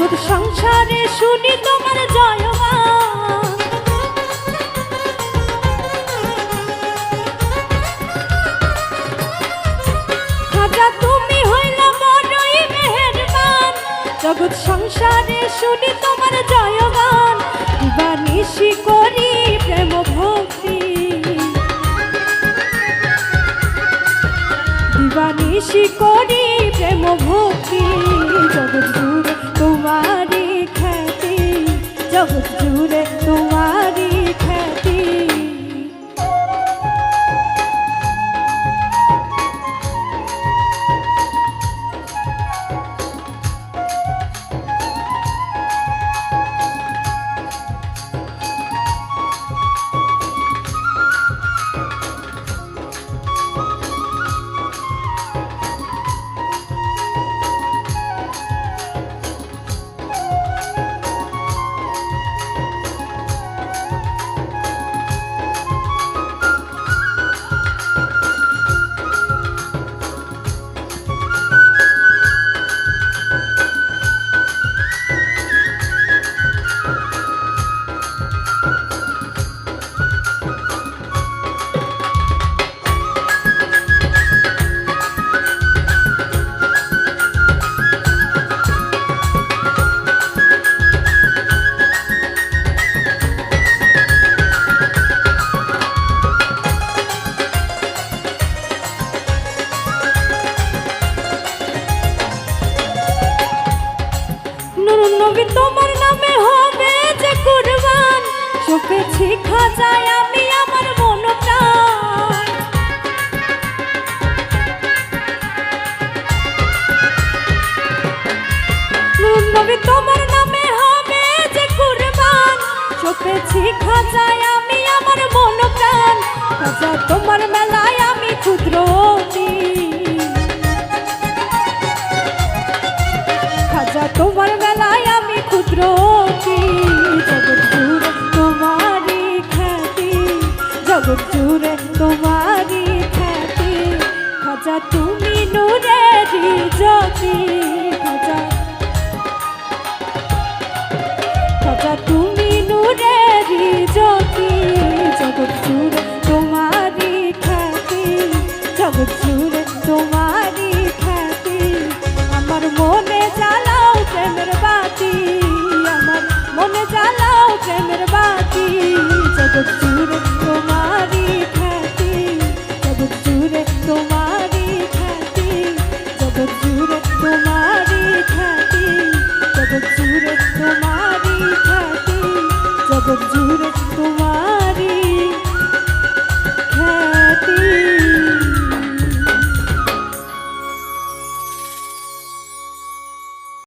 জগৎ সংসারে শুনি তোমার জয়গান। খাজা তুমি হইলা বড়ই মেহেরবান, জগৎ সংসারে শুনি তোমার জয়গান। দিবানিশি করি প্রেম ভক্তি, দিবানিশি করি প্রেম ভক্তি। জগৎ জুড়ে তোমারি খ্যাতি, জগৎ জুড়ে তোমারি খ্যাতি। নবী তোমার নামে হবে যে কুরবান, সপেছি খাজায় আমি আমার মন প্রাণ। নবী তোমার নামে হবে যে কুরবান, সপেছি খাজায় আমি আমার মন প্রাণ। খাজা তোমার মেলায় আমি ক্ষুদ্র, খাজা তোমার মেলায় আমি ক্ষুদ্র। জগৎ জুড়ে তোমারি খ্যাতি, জগৎ জুড়ে তোমারি খ্যাতি। খাজা তুমি নূরেরি জ্যোতি, খাজা খাজা তুমি নূরেরি জ্যোতি। জগৎ জুড়ে তোমারি খ্যাতি, জগৎ জুড়ে তোমারি খ্যাতি। আমার মনে জ্বালাও প্রেমের বাতি, আমার মনে জ্বালাও প্রেমের বাতি। জগৎ